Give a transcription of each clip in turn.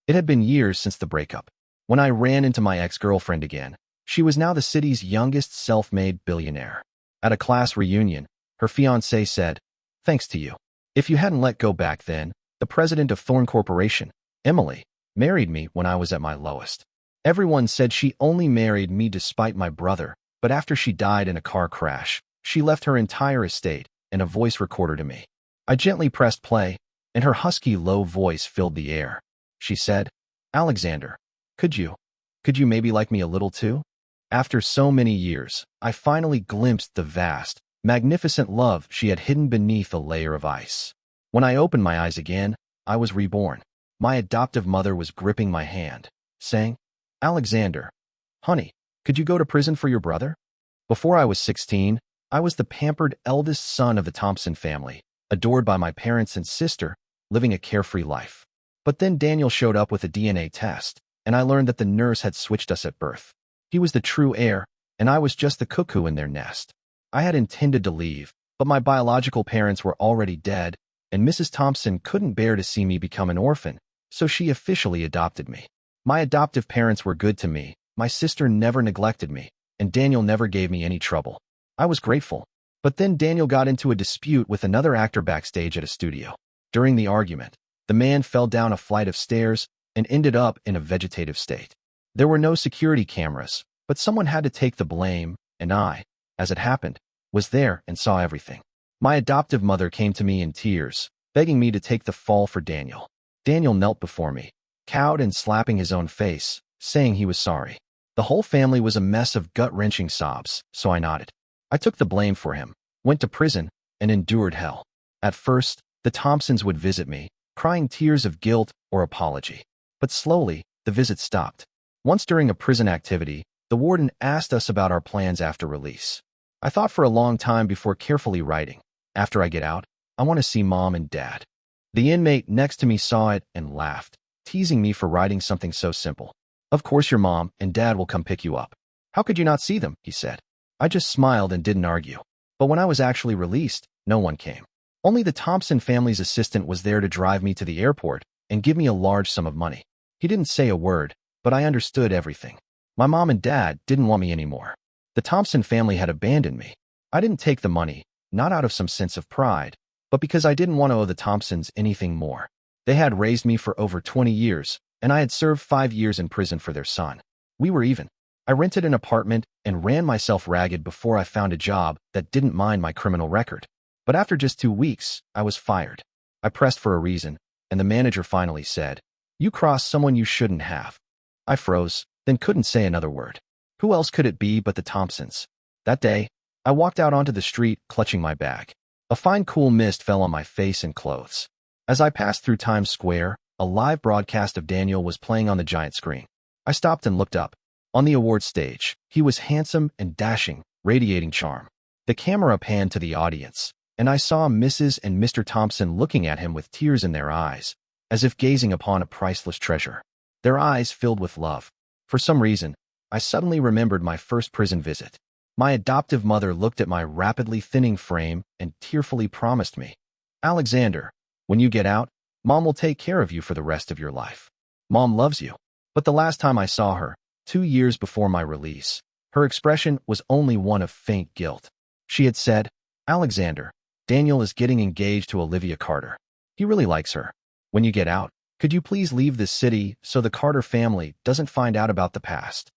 It had been years since the breakup. When I ran into my ex-girlfriend again, she was now the city's youngest self-made billionaire. At a class reunion, her fiancé said, "Thanks to you. If you hadn't let go back then, the president of Thorn Corporation, Emily, married me when I was at my lowest. Everyone said she only married me despite my brother, but after she died in a car crash, she left her entire estate and a voice recorder to me." I gently pressed play, and her husky low voice filled the air. She said, "Alexander, could you maybe like me a little too?" After so many years, I finally glimpsed the vast, magnificent love she had hidden beneath a layer of ice. When I opened my eyes again, I was reborn. My adoptive mother was gripping my hand, saying, "Alexander, honey, could you go to prison for your brother?" Before I was 16, I was the pampered eldest son of the Thompson family, adored by my parents and sister, living a carefree life. But then Daniel showed up with a DNA test, and I learned that the nurse had switched us at birth. He was the true heir, and I was just the cuckoo in their nest. I had intended to leave, but my biological parents were already dead, and Mrs. Thompson couldn't bear to see me become an orphan, so she officially adopted me. My adoptive parents were good to me, my sister never neglected me, and Daniel never gave me any trouble. I was grateful. But then Daniel got into a dispute with another actor backstage at a studio. During the argument, the man fell down a flight of stairs and ended up in a vegetative state. There were no security cameras, but someone had to take the blame, and I, as it happened, was there and saw everything. My adoptive mother came to me in tears, begging me to take the fall for Daniel. Daniel knelt before me, cowed and slapping his own face, saying he was sorry. The whole family was a mess of gut-wrenching sobs, so I nodded. I took the blame for him, went to prison, and endured hell. At first, the Thompsons would visit me, crying tears of guilt or apology. But slowly, the visits stopped. Once during a prison activity, the warden asked us about our plans after release. I thought for a long time before carefully writing, "After I get out, I want to see Mom and Dad." The inmate next to me saw it and laughed, teasing me for writing something so simple. "Of course your Mom and Dad will come pick you up. How could you not see them?" he said. I just smiled and didn't argue. But when I was actually released, no one came. Only the Thompson family's assistant was there to drive me to the airport and give me a large sum of money. He didn't say a word, but I understood everything. My mom and dad didn't want me anymore. The Thompson family had abandoned me. I didn't take the money, not out of some sense of pride, but because I didn't want to owe the Thompsons anything more. They had raised me for over 20 years, and I had served 5 years in prison for their son. We were even. I rented an apartment and ran myself ragged before I found a job that didn't mind my criminal record. But after just 2 weeks, I was fired. I pressed for a reason, and the manager finally said, "You crossed someone you shouldn't have." I froze, then couldn't say another word. Who else could it be but the Thompsons? That day, I walked out onto the street, clutching my bag. A fine cool mist fell on my face and clothes. As I passed through Times Square, a live broadcast of Daniel was playing on the giant screen. I stopped and looked up. On the awards stage, he was handsome and dashing, radiating charm. The camera panned to the audience, and I saw Mrs. and Mr. Thompson looking at him with tears in their eyes, as if gazing upon a priceless treasure. Their eyes filled with love. For some reason, I suddenly remembered my first prison visit. My adoptive mother looked at my rapidly thinning frame and tearfully promised me, "Alexander, when you get out, Mom will take care of you for the rest of your life. Mom loves you." But the last time I saw her, 2 years before my release, her expression was only one of faint guilt. She had said, "Alexander, Daniel is getting engaged to Olivia Carter. He really likes her. When you get out, could you please leave this city so the Carter family doesn't find out about the past?"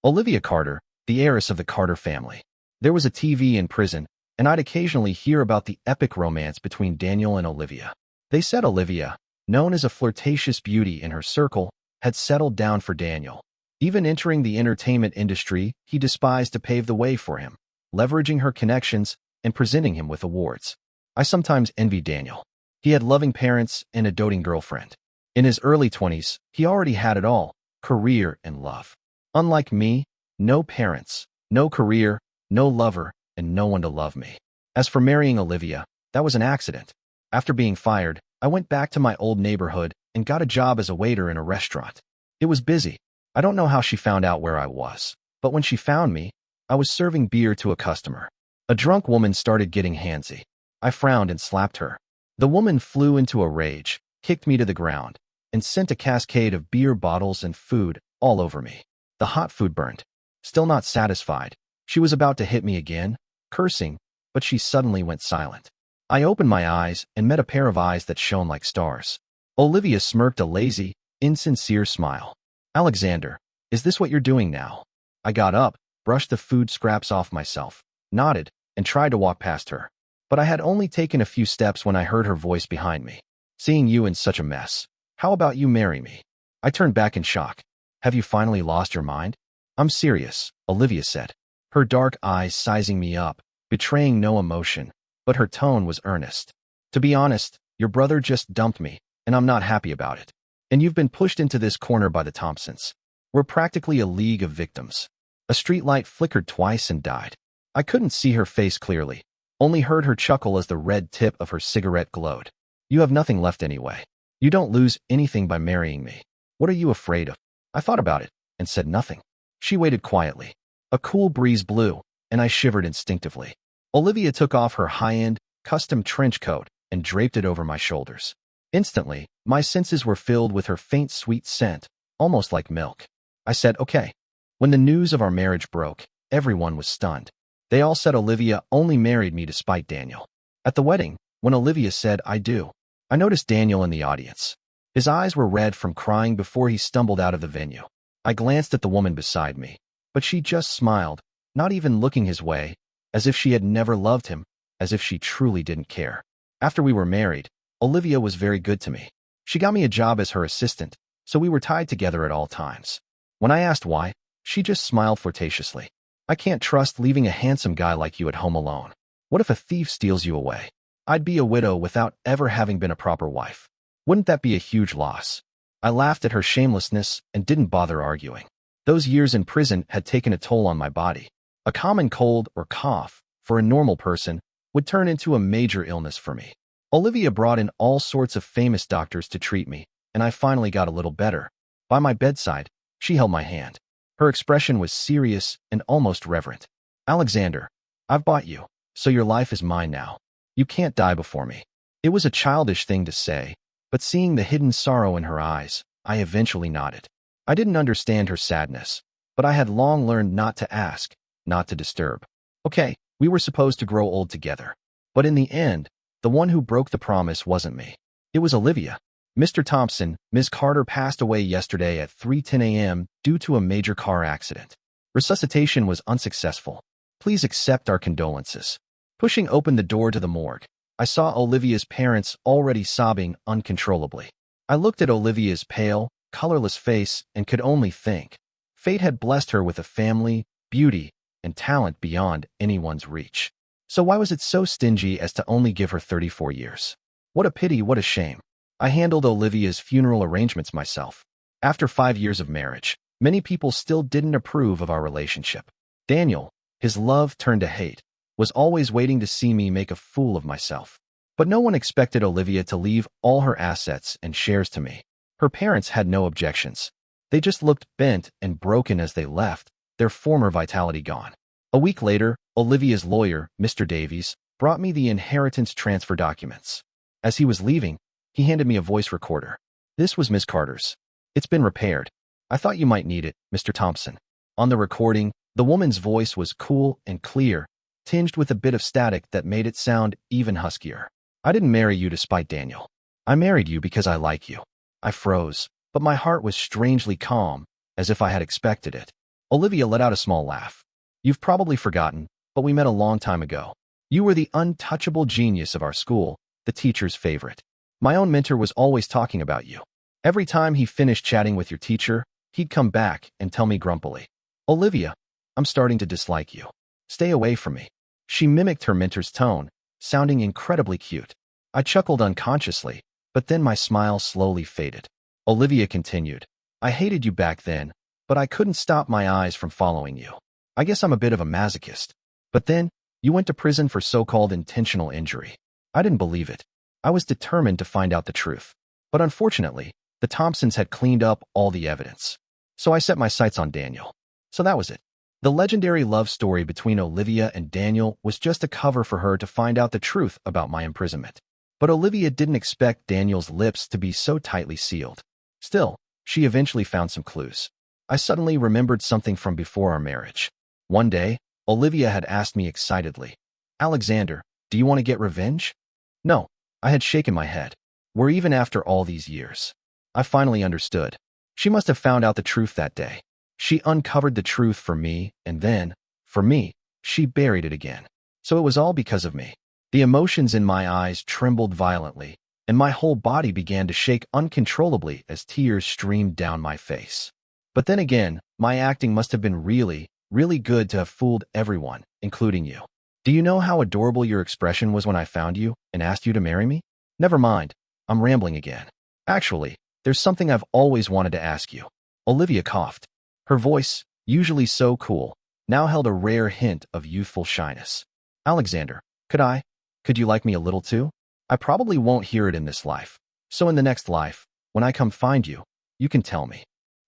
Olivia Carter, the heiress of the Carter family. There was a TV in prison, and I'd occasionally hear about the epic romance between Daniel and Olivia. They said Olivia, known as a flirtatious beauty in her circle, had settled down for Daniel. Even entering the entertainment industry, he despised to pave the way for him, leveraging her connections and presenting him with awards. I sometimes envied Daniel. He had loving parents and a doting girlfriend. In his early 20s, he already had it all, career and love. Unlike me, no parents, no career, no lover, and no one to love me. As for marrying Olivia, that was an accident. After being fired, I went back to my old neighborhood and got a job as a waiter in a restaurant. It was busy. I don't know how she found out where I was, but when she found me, I was serving beer to a customer. A drunk woman started getting handsy. I frowned and slapped her. The woman flew into a rage, kicked me to the ground, and sent a cascade of beer bottles and food all over me. The hot food burned. Still not satisfied, she was about to hit me again, cursing, but she suddenly went silent. I opened my eyes and met a pair of eyes that shone like stars. Olivia smirked a lazy, insincere smile. Alexander, is this what you're doing now? I got up, brushed the food scraps off myself, nodded, and tried to walk past her. But I had only taken a few steps when I heard her voice behind me. Seeing you in such a mess. How about you marry me? I turned back in shock. Have you finally lost your mind? I'm serious, Olivia said, her dark eyes sizing me up, betraying no emotion, but her tone was earnest. To be honest, your brother just dumped me, and I'm not happy about it. And you've been pushed into this corner by the Thompsons. We're practically a league of victims. A streetlight flickered twice and died. I couldn't see her face clearly, only heard her chuckle as the red tip of her cigarette glowed. You have nothing left anyway. You don't lose anything by marrying me. What are you afraid of? I thought about it and said nothing. She waited quietly. A cool breeze blew, and I shivered instinctively. Olivia took off her high-end, custom trench coat and draped it over my shoulders. Instantly, my senses were filled with her faint sweet scent, almost like milk. I said, okay. When the news of our marriage broke, everyone was stunned. They all said Olivia only married me to spite Daniel. At the wedding, when Olivia said, I do, I noticed Daniel in the audience. His eyes were red from crying before he stumbled out of the venue. I glanced at the woman beside me, but she just smiled, not even looking his way, as if she had never loved him, as if she truly didn't care. After we were married, Olivia was very good to me. She got me a job as her assistant, so we were tied together at all times. When I asked why, she just smiled flirtatiously. I can't trust leaving a handsome guy like you at home alone. What if a thief steals you away? I'd be a widow without ever having been a proper wife. Wouldn't that be a huge loss? I laughed at her shamelessness and didn't bother arguing. Those years in prison had taken a toll on my body. A common cold or cough, for a normal person, would turn into a major illness for me. Olivia brought in all sorts of famous doctors to treat me, and I finally got a little better. By my bedside, she held my hand. Her expression was serious and almost reverent. Alexander, I've bought you, so your life is mine now. You can't die before me. It was a childish thing to say, but seeing the hidden sorrow in her eyes, I eventually nodded. I didn't understand her sadness, but I had long learned not to ask, not to disturb. Okay, we were supposed to grow old together. But in the end, the one who broke the promise wasn't me. It was Olivia. Mr. Thompson, Ms. Carter passed away yesterday at 3:10 a.m. due to a major car accident. Resuscitation was unsuccessful. Please accept our condolences. Pushing open the door to the morgue, I saw Olivia's parents already sobbing uncontrollably. I looked at Olivia's pale, colorless face and could only think. Fate had blessed her with a family, beauty, and talent beyond anyone's reach. So why was it so stingy as to only give her 34 years? What a pity, what a shame. I handled Olivia's funeral arrangements myself. After 5 years of marriage, many people still didn't approve of our relationship. Daniel, his love turned to hate, was always waiting to see me make a fool of myself. But no one expected Olivia to leave all her assets and shares to me. Her parents had no objections. They just looked bent and broken as they left, their former vitality gone. A week later, Olivia's lawyer, Mr. Davies, brought me the inheritance transfer documents. As he was leaving, he handed me a voice recorder. This was Miss Carter's. It's been repaired. I thought you might need it, Mr. Thompson. On the recording, the woman's voice was cool and clear, tinged with a bit of static that made it sound even huskier. I didn't marry you to spite Daniel. I married you because I like you. I froze, but my heart was strangely calm, as if I had expected it. Olivia let out a small laugh. You've probably forgotten, but we met a long time ago. You were the untouchable genius of our school, the teacher's favorite. My own mentor was always talking about you. Every time he finished chatting with your teacher, he'd come back and tell me grumpily, Olivia, I'm starting to dislike you. Stay away from me. She mimicked her mentor's tone, sounding incredibly cute. I chuckled unconsciously, but then my smile slowly faded. Olivia continued, I hated you back then, but I couldn't stop my eyes from following you. I guess I'm a bit of a masochist. But then, you went to prison for so-called intentional injury. I didn't believe it. I was determined to find out the truth. But unfortunately, the Thompsons had cleaned up all the evidence. So I set my sights on Daniel. So that was it. The legendary love story between Olivia and Daniel was just a cover for her to find out the truth about my imprisonment. But Olivia didn't expect Daniel's lips to be so tightly sealed. Still, she eventually found some clues. I suddenly remembered something from before our marriage. One day, Olivia had asked me excitedly, "Alexander, do you want to get revenge?" No, I had shaken my head. We're even after all these years. I finally understood. She must have found out the truth that day. She uncovered the truth for me, and then, for me, she buried it again. So it was all because of me. The emotions in my eyes trembled violently, and my whole body began to shake uncontrollably as tears streamed down my face. But then again, my acting must have been really, really good to have fooled everyone, including you. Do you know how adorable your expression was when I found you and asked you to marry me? Never mind, I'm rambling again. Actually, there's something I've always wanted to ask you. Olivia coughed. Her voice, usually so cool, now held a rare hint of youthful shyness. Alexander, could you like me a little too? I probably won't hear it in this life. So in the next life, when I come find you, you can tell me.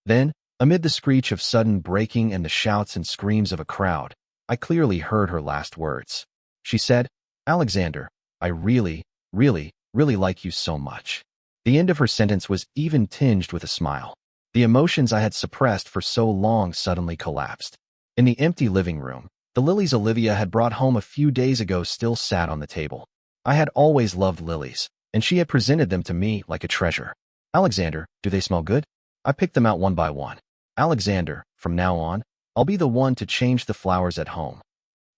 Then, amid the screech of sudden breaking and the shouts and screams of a crowd, I clearly heard her last words. She said, Alexander, I really, really, really like you so much. The end of her sentence was even tinged with a smile. The emotions I had suppressed for so long suddenly collapsed. In the empty living room, the lilies Olivia had brought home a few days ago still sat on the table. I had always loved lilies, and she had presented them to me like a treasure. Alexander, do they smell good? I picked them out one by one. Alexander, from now on, I'll be the one to change the flowers at home.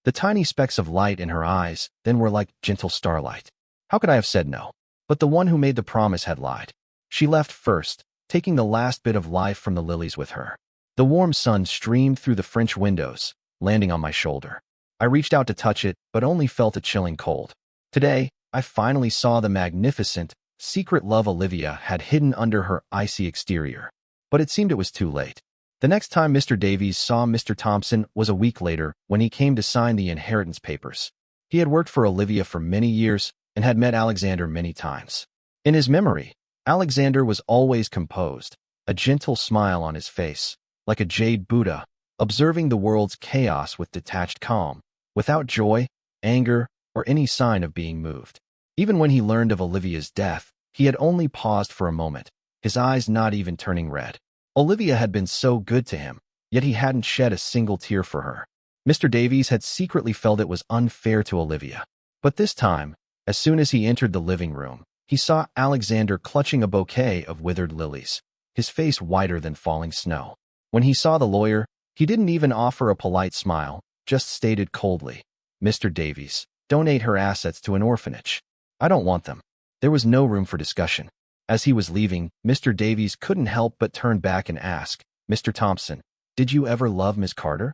The tiny specks of light in her eyes then were like gentle starlight. How could I have said no? But the one who made the promise had lied. She left first, taking the last bit of life from the lilies with her. The warm sun streamed through the French windows, landing on my shoulder. I reached out to touch it, but only felt a chilling cold. Today, I finally saw the magnificent, secret love Olivia had hidden under her icy exterior. But it seemed it was too late. The next time Mr. Davies saw Mr. Thompson was a week later when he came to sign the inheritance papers. He had worked for Olivia for many years and had met Alexander many times. In his memory, Alexander was always composed, a gentle smile on his face, like a jade Buddha, observing the world's chaos with detached calm, without joy, anger, or any sign of being moved. Even when he learned of Olivia's death, he had only paused for a moment, his eyes not even turning red. Olivia had been so good to him, yet he hadn't shed a single tear for her. Mr. Davies had secretly felt it was unfair to Olivia. But this time, as soon as he entered the living room, he saw Alexander clutching a bouquet of withered lilies, his face whiter than falling snow. When he saw the lawyer, he didn't even offer a polite smile, just stated coldly, Mr. Davies, donate her assets to an orphanage. I don't want them. There was no room for discussion. As he was leaving, Mr. Davies couldn't help but turn back and ask, Mr. Thompson, did you ever love Miss Carter?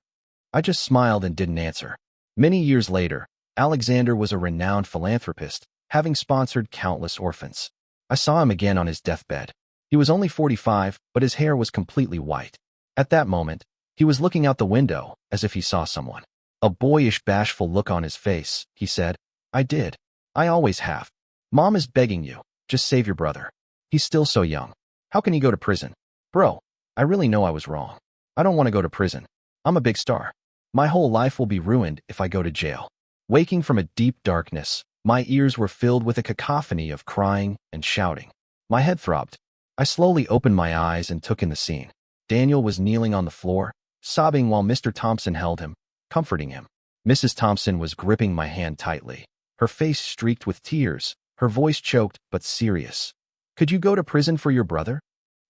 I just smiled and didn't answer. Many years later, Alexander was a renowned philanthropist, having sponsored countless orphans. I saw him again on his deathbed. He was only 45, but his hair was completely white. At that moment, he was looking out the window as if he saw someone. A boyish, bashful look on his face, he said, I did. I always have. Mom is begging you, just save your brother. He's still so young. How can he go to prison? Bro, I really know I was wrong. I don't want to go to prison. I'm a big star. My whole life will be ruined if I go to jail. Waking from a deep darkness, my ears were filled with a cacophony of crying and shouting. My head throbbed. I slowly opened my eyes and took in the scene. Daniel was kneeling on the floor, sobbing while Mr. Thompson held him, comforting him. Mrs. Thompson was gripping my hand tightly, her face streaked with tears, her voice choked but serious. Could you go to prison for your brother?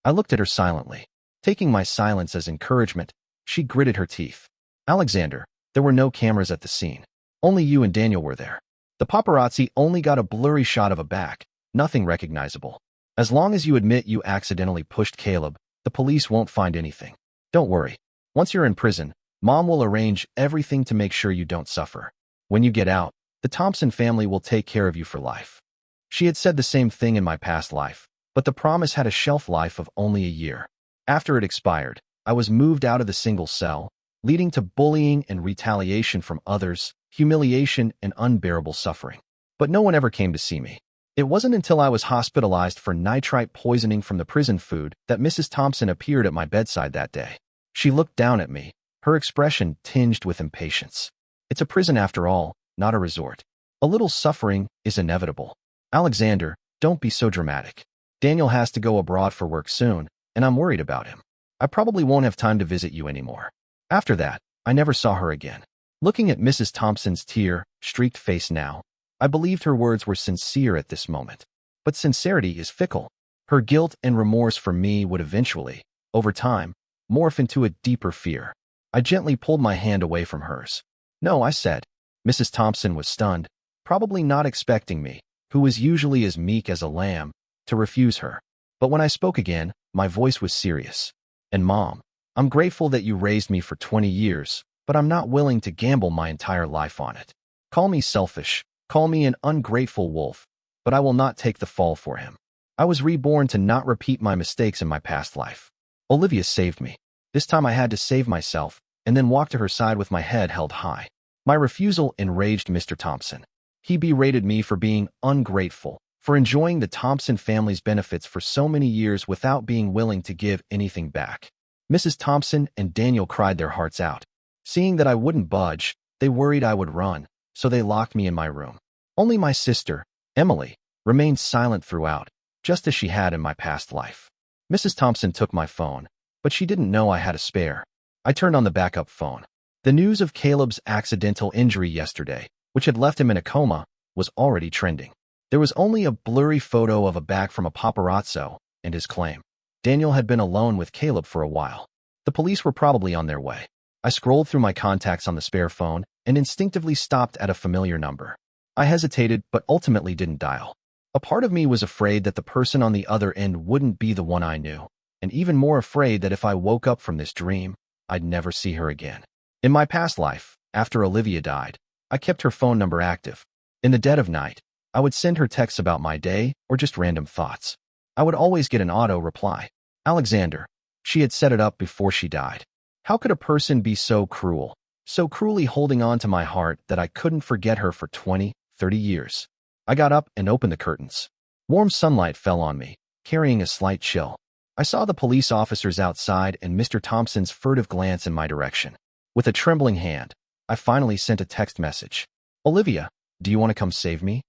I looked at her silently. Taking my silence as encouragement, she gritted her teeth. Alexander, there were no cameras at the scene. Only you and Daniel were there. The paparazzi only got a blurry shot of a back, nothing recognizable. As long as you admit you accidentally pushed Caleb, the police won't find anything. Don't worry. Once you're in prison, Mom will arrange everything to make sure you don't suffer. When you get out, the Thompson family will take care of you for life. She had said the same thing in my past life, but the promise had a shelf life of only a year. After it expired, I was moved out of the single cell, leading to bullying and retaliation from others, humiliation and unbearable suffering. But no one ever came to see me. It wasn't until I was hospitalized for nitrite poisoning from the prison food that Mrs. Thompson appeared at my bedside that day. She looked down at me, her expression tinged with impatience. It's a prison after all, not a resort. A little suffering is inevitable. Alexander, don't be so dramatic. Daniel has to go abroad for work soon, and I'm worried about him. I probably won't have time to visit you anymore." After that, I never saw her again. Looking at Mrs. Thompson's tear-streaked face now, I believed her words were sincere at this moment. But sincerity is fickle. Her guilt and remorse for me would eventually, over time, morph into a deeper fear. I gently pulled my hand away from hers. "No," I said. Mrs. Thompson was stunned, probably not expecting me, who was usually as meek as a lamb, to refuse her. But when I spoke again, my voice was serious. "And Mom, I'm grateful that you raised me for 20 years, but I'm not willing to gamble my entire life on it. Call me selfish, call me an ungrateful wolf, but I will not take the fall for him. I was reborn to not repeat my mistakes in my past life. Olivia saved me. This time I had to save myself, and then walk to her side with my head held high." My refusal enraged Mr. Thompson. He berated me for being ungrateful, for enjoying the Thompson family's benefits for so many years without being willing to give anything back. Mrs. Thompson and Daniel cried their hearts out. Seeing that I wouldn't budge, they worried I would run, so they locked me in my room. Only my sister, Emily, remained silent throughout, just as she had in my past life. Mrs. Thompson took my phone, but she didn't know I had a spare. I turned on the backup phone. The news of Caleb's accidental injury yesterday, which had left him in a coma, was already trending. There was only a blurry photo of a back from a paparazzo and his claim. Daniel had been alone with Caleb for a while. The police were probably on their way. I scrolled through my contacts on the spare phone and instinctively stopped at a familiar number. I hesitated but ultimately didn't dial. A part of me was afraid that the person on the other end wouldn't be the one I knew, and even more afraid that if I woke up from this dream, I'd never see her again. In my past life, after Olivia died, I kept her phone number active. In the dead of night, I would send her texts about my day or just random thoughts. I would always get an auto reply. "Alexander." She had set it up before she died. How could a person be so cruel, so cruelly holding on to my heart that I couldn't forget her for 20, 30 years? I got up and opened the curtains. Warm sunlight fell on me, carrying a slight chill. I saw the police officers outside and Mr. Thompson's furtive glance in my direction. With a trembling hand, I finally sent a text message. "Olivia, do you want to come save me?"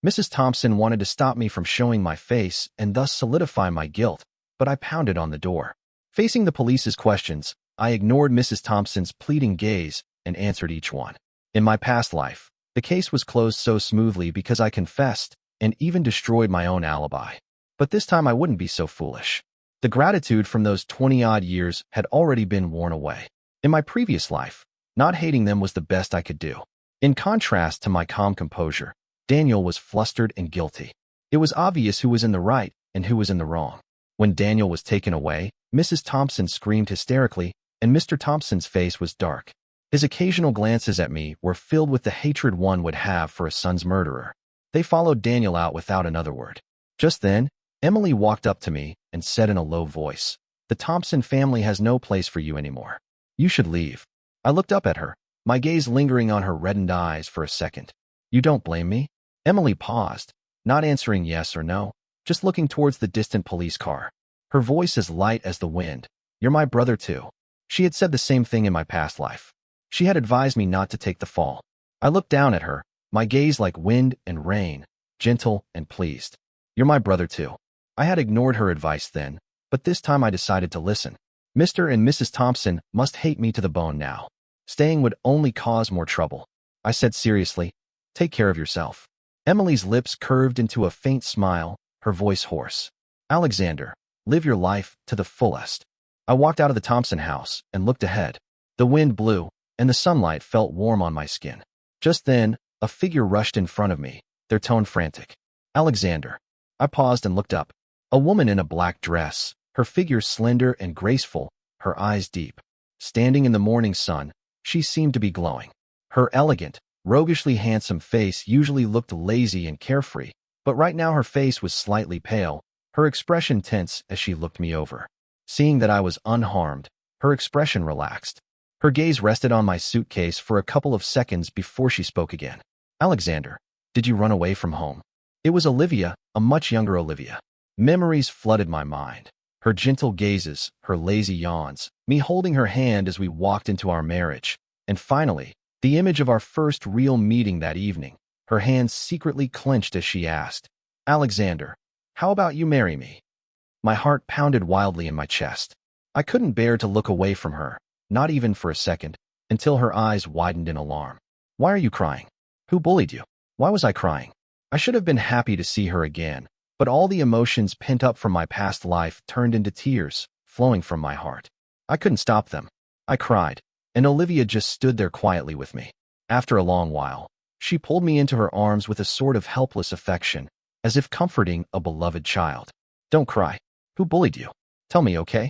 Mrs. Thompson wanted to stop me from showing my face and thus solidify my guilt, but I pounded on the door. Facing the police's questions, I ignored Mrs. Thompson's pleading gaze and answered each one. In my past life, the case was closed so smoothly because I confessed and even destroyed my own alibi. But this time I wouldn't be so foolish. The gratitude from those 20-odd years had already been worn away. In my previous life, not hating them was the best I could do. In contrast to my calm composure, Daniel was flustered and guilty. It was obvious who was in the right and who was in the wrong. When Daniel was taken away, Mrs. Thompson screamed hysterically, and Mr. Thompson's face was dark. His occasional glances at me were filled with the hatred one would have for a son's murderer. They followed Daniel out without another word. Just then, Emily walked up to me and said in a low voice, "The Thompson family has no place for you anymore. You should leave." I looked up at her, my gaze lingering on her reddened eyes for a second. "You don't blame me?" Emily paused, not answering yes or no, just looking towards the distant police car. Her voice as light as the wind. "You're my brother too." She had said the same thing in my past life. She had advised me not to take the fall. I looked down at her, my gaze like wind and rain, gentle and pleased. "You're my brother too." I had ignored her advice then, but this time I decided to listen. Mr. and Mrs. Thompson must hate me to the bone now. Staying would only cause more trouble. I said seriously, "Take care of yourself." Emily's lips curved into a faint smile, her voice hoarse. "Alexander, live your life to the fullest." I walked out of the Thompson house and looked ahead. The wind blew, and the sunlight felt warm on my skin. Just then, a figure rushed in front of me, their tone frantic. "Alexander." I paused and looked up. A woman in a black dress, her figure slender and graceful, her eyes deep. Standing in the morning sun, she seemed to be glowing. Her elegant, roguishly handsome face usually looked lazy and carefree, but right now her face was slightly pale, her expression tense as she looked me over. Seeing that I was unharmed, her expression relaxed. Her gaze rested on my suitcase for a couple of seconds before she spoke again. "Alexander, did you run away from home?" It was Olivia, a much younger Olivia. Memories flooded my mind. Her gentle gazes, her lazy yawns, me holding her hand as we walked into our marriage, and finally, the image of our first real meeting that evening, her hands secretly clenched as she asked, "Alexander, How about you marry me? My heart pounded wildly in my chest. I couldn't bear to look away from her, not even for a second, until her eyes widened in alarm. Why are you crying? Who bullied you? Why was I crying? I should have been happy to see her again, but all the emotions pent up from my past life turned into tears, flowing from my heart. I couldn't stop them. I cried, and Olivia just stood there quietly with me. After a long while, she pulled me into her arms with a sort of helpless affection, as if comforting a beloved child. Don't cry. Who bullied you? Tell me, okay?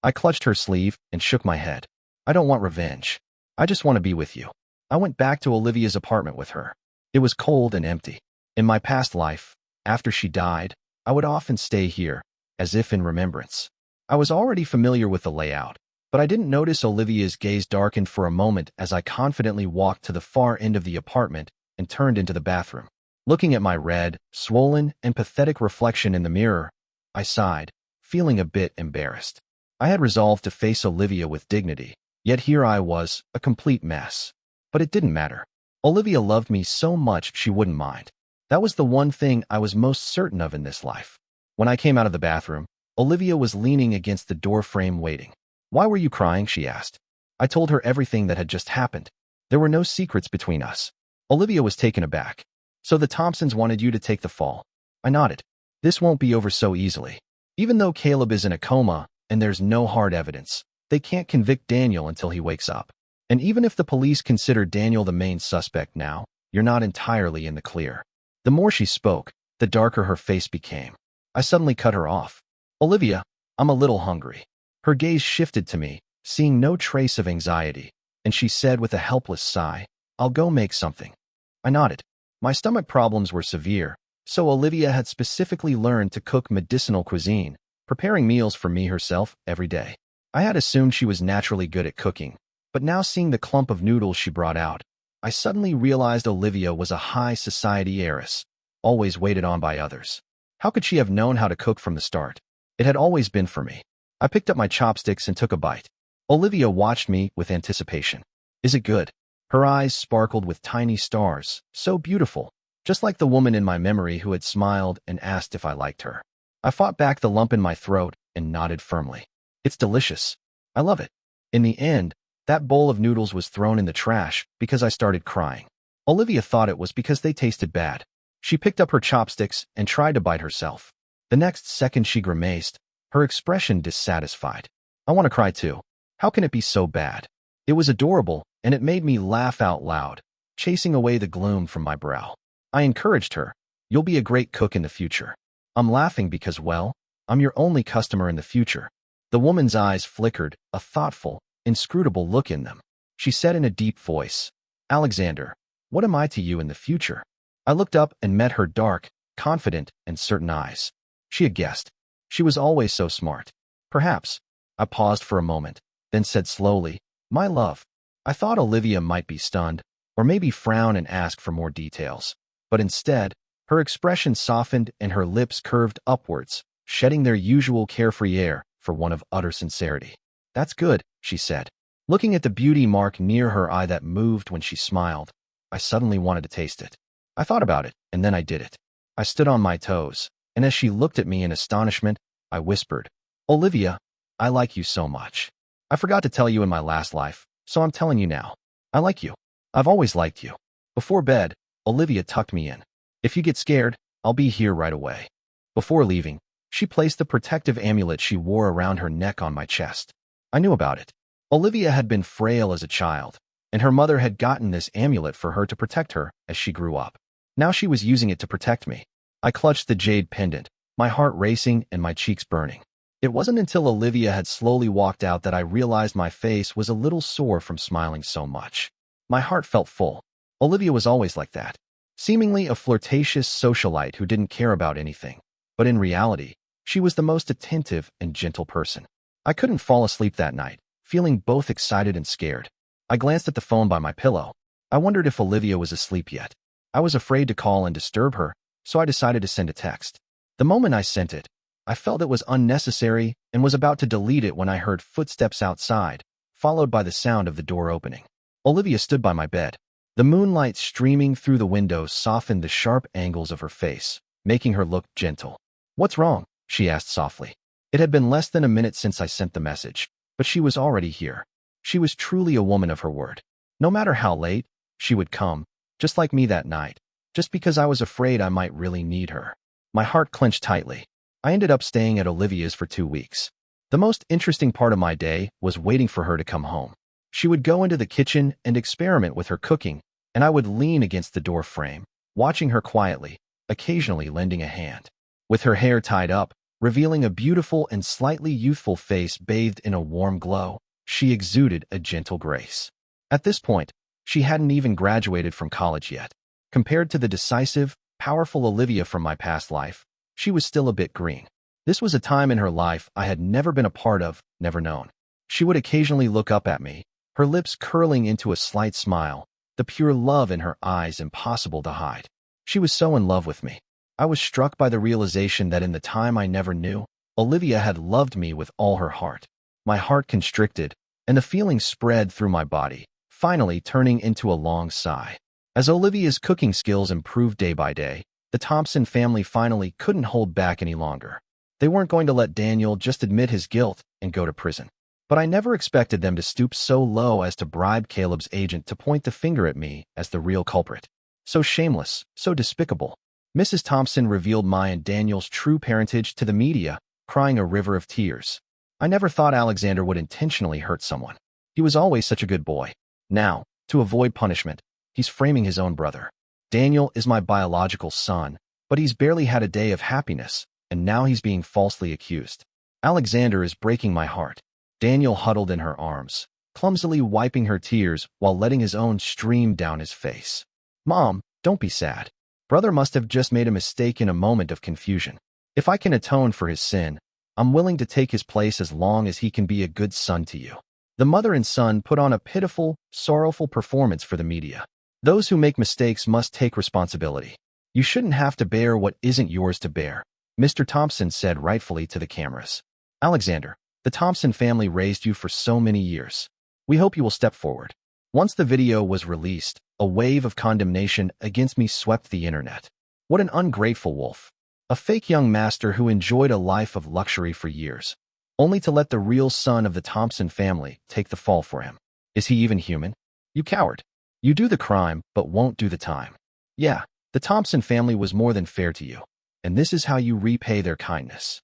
I clutched her sleeve and shook my head. I don't want revenge. I just want to be with you. I went back to Olivia's apartment with her. It was cold and empty. In my past life, after she died, I would often stay here, as if in remembrance. I was already familiar with the layout, but I didn't notice Olivia's gaze darkened for a moment as I confidently walked to the far end of the apartment and turned into the bathroom. Looking at my red, swollen, and pathetic reflection in the mirror, I sighed, feeling a bit embarrassed. I had resolved to face Olivia with dignity, yet here I was, a complete mess. But it didn't matter. Olivia loved me so much she wouldn't mind. That was the one thing I was most certain of in this life. When I came out of the bathroom, Olivia was leaning against the door frame waiting. Why were you crying? She asked. I told her everything that had just happened. There were no secrets between us. Olivia was taken aback. So the Thompsons wanted you to take the fall. I nodded. This won't be over so easily. Even though Caleb is in a coma and there's no hard evidence, they can't convict Daniel until he wakes up. And even if the police consider Daniel the main suspect now, you're not entirely in the clear. The more she spoke, the darker her face became. I suddenly cut her off. Olivia, I'm a little hungry. Her gaze shifted to me, seeing no trace of anxiety, and she said with a helpless sigh, I'll go make something. I nodded. My stomach problems were severe, so Olivia had specifically learned to cook medicinal cuisine, preparing meals for me herself every day. I had assumed she was naturally good at cooking, but now seeing the clump of noodles she brought out, I suddenly realized Olivia was a high society heiress, always waited on by others. How could she have known how to cook from the start? It had always been for me. I picked up my chopsticks and took a bite. Olivia watched me with anticipation. Is it good? Her eyes sparkled with tiny stars, so beautiful, just like the woman in my memory who had smiled and asked if I liked her. I fought back the lump in my throat and nodded firmly. It's delicious. I love it. In the end, that bowl of noodles was thrown in the trash because I started crying. Olivia thought it was because they tasted bad. She picked up her chopsticks and tried to bite herself. The next second she grimaced, her expression dissatisfied. I want to cry too. How can it be so bad? It was adorable, and it made me laugh out loud, chasing away the gloom from my brow. I encouraged her. You'll be a great cook in the future. I'm laughing because, well, I'm your only customer in the future. The woman's eyes flickered, a thoughtful, inscrutable look in them. She said in a deep voice, Alexander, what am I to you in the future? I looked up and met her dark, confident, and certain eyes. She had guessed. She was always so smart. Perhaps. I paused for a moment, then said slowly, my love. I thought Olivia might be stunned, or maybe frown and ask for more details. But instead, her expression softened and her lips curved upwards, shedding their usual carefree air for one of utter sincerity. That's good, she said. Looking at the beauty mark near her eye that moved when she smiled, I suddenly wanted to taste it. I thought about it, and then I did it. I stood on my toes, and as she looked at me in astonishment, I whispered, Olivia, I like you so much. I forgot to tell you in my last life, so I'm telling you now. I like you. I've always liked you. Before bed, Olivia tucked me in. If you get scared, I'll be here right away. Before leaving, she placed the protective amulet she wore around her neck on my chest. I knew about it. Olivia had been frail as a child, and her mother had gotten this amulet for her to protect her as she grew up. Now she was using it to protect me. I clutched the jade pendant, my heart racing and my cheeks burning. It wasn't until Olivia had slowly walked out that I realized my face was a little sore from smiling so much. My heart felt full. Olivia was always like that. Seemingly a flirtatious socialite who didn't care about anything. But in reality, she was the most attentive and gentle person. I couldn't fall asleep that night, feeling both excited and scared. I glanced at the phone by my pillow. I wondered if Olivia was asleep yet. I was afraid to call and disturb her, so I decided to send a text. The moment I sent it, I felt it was unnecessary and was about to delete it when I heard footsteps outside, followed by the sound of the door opening. Olivia stood by my bed. The moonlight streaming through the window softened the sharp angles of her face, making her look gentle. "What's wrong?" she asked softly. It had been less than a minute since I sent the message, but she was already here. She was truly a woman of her word. No matter how late, she would come, just like me that night, just because I was afraid I might really need her. My heart clenched tightly. I ended up staying at Olivia's for 2 weeks. The most interesting part of my day was waiting for her to come home. She would go into the kitchen and experiment with her cooking, and I would lean against the door frame, watching her quietly, occasionally lending a hand. With her hair tied up, revealing a beautiful and slightly youthful face bathed in a warm glow, she exuded a gentle grace. At this point, she hadn't even graduated from college yet. Compared to the decisive, powerful Olivia from my past life, she was still a bit green. This was a time in her life I had never been a part of, never known. She would occasionally look up at me, her lips curling into a slight smile, the pure love in her eyes impossible to hide. She was so in love with me. I was struck by the realization that in the time I never knew, Olivia had loved me with all her heart. My heart constricted, and the feeling spread through my body, finally turning into a long sigh. As Olivia's cooking skills improved day by day, the Thompson family finally couldn't hold back any longer. They weren't going to let Daniel just admit his guilt and go to prison. But I never expected them to stoop so low as to bribe Caleb's agent to point the finger at me as the real culprit. So shameless, so despicable. Mrs. Thompson revealed my and Daniel's true parentage to the media, crying a river of tears. I never thought Alexander would intentionally hurt someone. He was always such a good boy. Now, to avoid punishment, he's framing his own brother. Daniel is my biological son, but he's barely had a day of happiness, and now he's being falsely accused. Alexander is breaking my heart. Daniel huddled in her arms, clumsily wiping her tears while letting his own stream down his face. "Mom, don't be sad. Brother must have just made a mistake in a moment of confusion. If I can atone for his sin, I'm willing to take his place as long as he can be a good son to you." The mother and son put on a pitiful, sorrowful performance for the media. Those who make mistakes must take responsibility. You shouldn't have to bear what isn't yours to bear, Mr. Thompson said rightfully to the cameras. "Alexander, the Thompson family raised you for so many years. We hope you will step forward." Once the video was released, a wave of condemnation against me swept the internet. What an ungrateful wolf. A fake young master who enjoyed a life of luxury for years, only to let the real son of the Thompson family take the fall for him. Is he even human? You coward. You do the crime, but won't do the time. Yeah, the Thompson family was more than fair to you, and this is how you repay their kindness.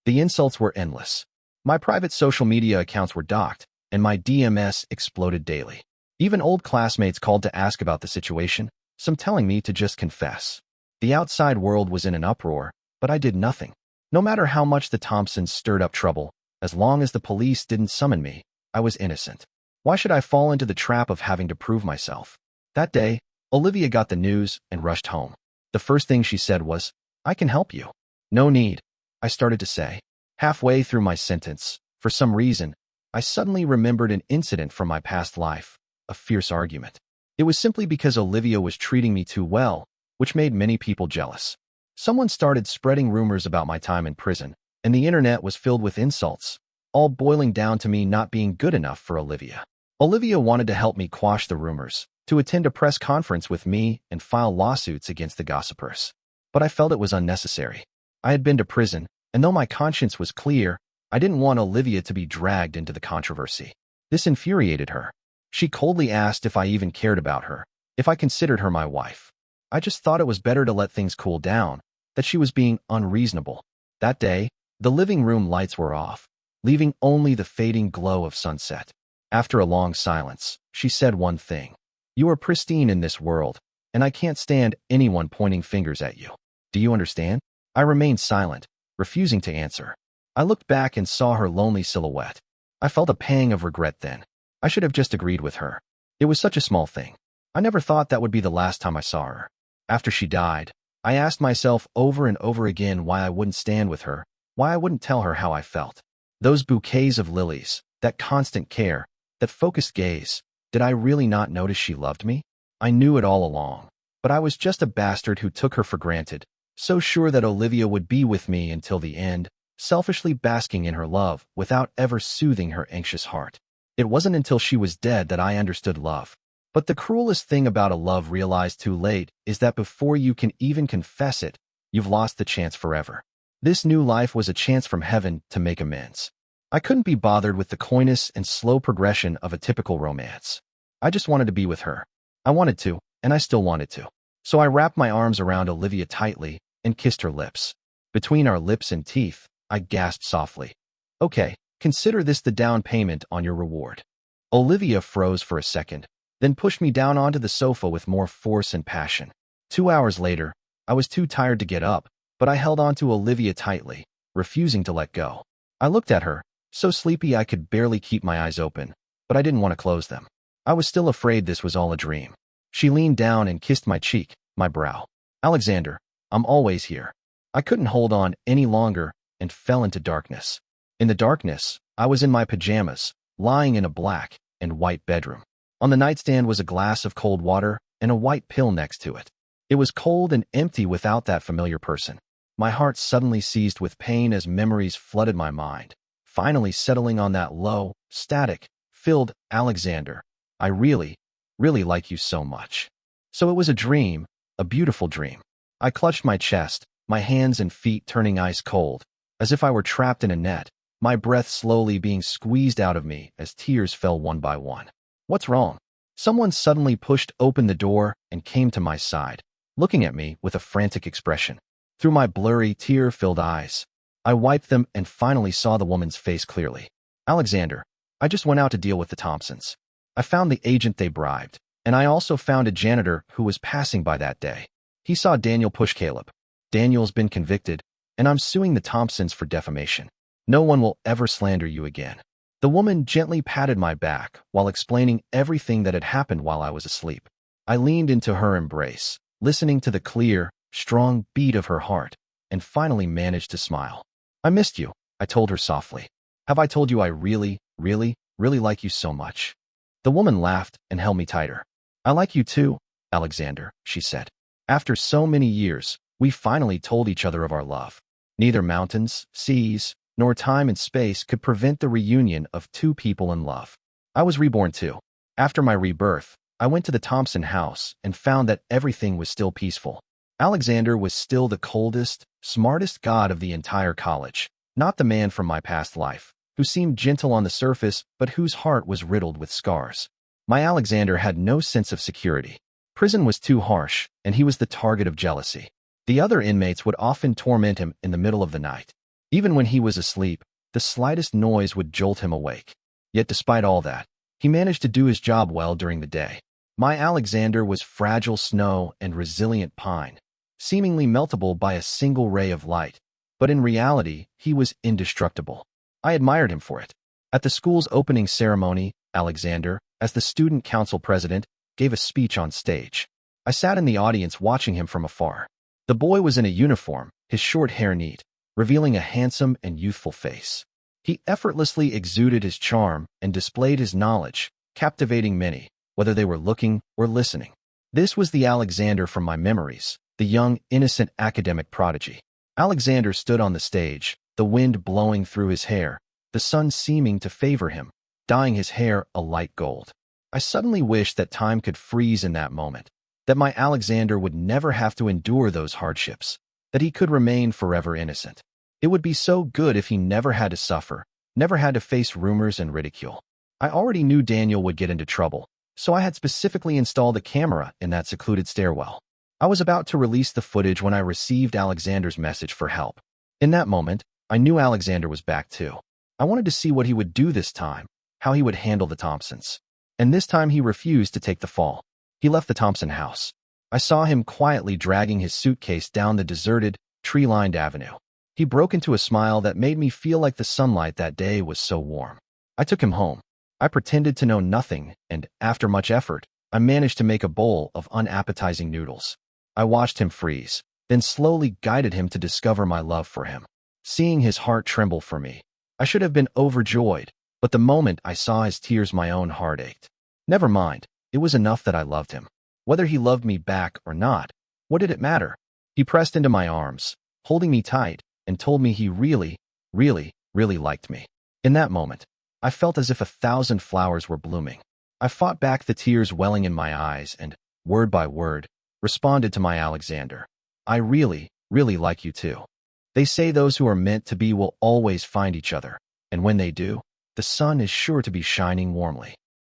The insults were endless. My private social media accounts were docked, and my DMs exploded daily. Even old classmates called to ask about the situation, some telling me to just confess. The outside world was in an uproar, but I did nothing. No matter how much the Thompsons stirred up trouble, as long as the police didn't summon me, I was innocent. Why should I fall into the trap of having to prove myself? That day, Olivia got the news and rushed home. The first thing she said was, "I can help you." "No need," I started to say. Halfway through my sentence, for some reason, I suddenly remembered an incident from my past life, a fierce argument. It was simply because Olivia was treating me too well, which made many people jealous. Someone started spreading rumors about my time in prison, and the internet was filled with insults, all boiling down to me not being good enough for Olivia. Olivia wanted to help me quash the rumors, to attend a press conference with me and file lawsuits against the gossipers. But I felt it was unnecessary. I had been to prison, and though my conscience was clear, I didn't want Olivia to be dragged into the controversy. This infuriated her. She coldly asked if I even cared about her, if I considered her my wife. I just thought it was better to let things cool down, that she was being unreasonable. That day, the living room lights were off, leaving only the fading glow of sunset. After a long silence, she said one thing. "You are pristine in this world, and I can't stand anyone pointing fingers at you. Do you understand?" I remained silent, refusing to answer. I looked back and saw her lonely silhouette. I felt a pang of regret then. I should have just agreed with her. It was such a small thing. I never thought that would be the last time I saw her. After she died, I asked myself over and over again why I wouldn't stand with her, why I wouldn't tell her how I felt. Those bouquets of lilies, that constant care, that focused gaze, did I really not notice she loved me? I knew it all along, but I was just a bastard who took her for granted, so sure that Olivia would be with me until the end, selfishly basking in her love without ever soothing her anxious heart. It wasn't until she was dead that I understood love. But the cruelest thing about a love realized too late is that before you can even confess it, you've lost the chance forever. This new life was a chance from heaven to make amends. I couldn't be bothered with the coyness and slow progression of a typical romance. I just wanted to be with her. I wanted to, and I still wanted to. So I wrapped my arms around Olivia tightly and kissed her lips. Between our lips and teeth, I gasped softly. Okay, consider this the down payment on your reward. Olivia froze for a second, then pushed me down onto the sofa with more force and passion. 2 hours later, I was too tired to get up, but I held onto Olivia tightly, refusing to let go. I looked at her, so sleepy I could barely keep my eyes open, but I didn't want to close them. I was still afraid this was all a dream. She leaned down and kissed my cheek, my brow. Alexander, I'm always here. I couldn't hold on any longer and fell into darkness. In the darkness, I was in my pajamas, lying in a black and white bedroom. On the nightstand was a glass of cold water and a white pill next to it. It was cold and empty without that familiar person. My heart suddenly seized with pain as memories flooded my mind, finally settling on that low, static, filled Alexander. I really like you so much. So it was a dream, a beautiful dream. I clutched my chest, my hands and feet turning ice cold, as if I were trapped in a net, my breath slowly being squeezed out of me as tears fell one by one. What's wrong? Someone suddenly pushed open the door and came to my side, looking at me with a frantic expression. Through my blurry, tear-filled eyes, I wiped them and finally saw the woman's face clearly. Alexander, I just went out to deal with the Thompsons. I found the agent they bribed, and I also found a janitor who was passing by that day. He saw Daniel push Caleb. Daniel's been convicted, and I'm suing the Thompsons for defamation. No one will ever slander you again. The woman gently patted my back while explaining everything that had happened while I was asleep. I leaned into her embrace, listening to the clear, strong beat of her heart, and finally managed to smile. I missed you, I told her softly. Have I told you I really like you so much? The woman laughed and held me tighter. I like you too, Alexander, she said. After so many years, we finally told each other of our love. Neither mountains, seas, nor time and space could prevent the reunion of two people in love. I was reborn too. After my rebirth, I went to the Thompson house and found that everything was still peaceful. Alexander was still the coldest, smartest god of the entire college, not the man from my past life, who seemed gentle on the surface but whose heart was riddled with scars. My Alexander had no sense of security. Prison was too harsh, and he was the target of jealousy. The other inmates would often torment him in the middle of the night. Even when he was asleep, the slightest noise would jolt him awake. Yet despite all that, he managed to do his job well during the day. My Alexander was fragile snow and resilient pine, seemingly meltable by a single ray of light, but in reality, he was indestructible. I admired him for it. At the school's opening ceremony, Alexander, as the student council president, gave a speech on stage. I sat in the audience watching him from afar. The boy was in a uniform, his short hair neat, revealing a handsome and youthful face. He effortlessly exuded his charm and displayed his knowledge, captivating many, whether they were looking or listening. This was the Alexander from my memories, the young, innocent academic prodigy. Alexander stood on the stage, the wind blowing through his hair, the sun seeming to favor him, dyeing his hair a light gold. I suddenly wished that time could freeze in that moment, that my Alexander would never have to endure those hardships, that he could remain forever innocent. It would be so good if he never had to suffer, never had to face rumors and ridicule. I already knew Daniel would get into trouble, so I had specifically installed a camera in that secluded stairwell. I was about to release the footage when I received Alexander's message for help. In that moment, I knew Alexander was back too. I wanted to see what he would do this time, how he would handle the Thompsons. And this time he refused to take the fall. He left the Thompson house. I saw him quietly dragging his suitcase down the deserted, tree-lined avenue. He broke into a smile that made me feel like the sunlight that day was so warm. I took him home. I pretended to know nothing, and after much effort, I managed to make a bowl of unappetizing noodles. I watched him freeze, then slowly guided him to discover my love for him. Seeing his heart tremble for me, I should have been overjoyed, but the moment I saw his tears, my own heart ached. Never mind, it was enough that I loved him. Whether he loved me back or not, what did it matter? He pressed into my arms, holding me tight, and told me he really liked me. In that moment, I felt as if 1,000 flowers were blooming. I fought back the tears welling in my eyes and, word by word, responded to my Alexander. I really like you too. They say those who are meant to be will always find each other, and when they do, the sun is sure to be shining warmly.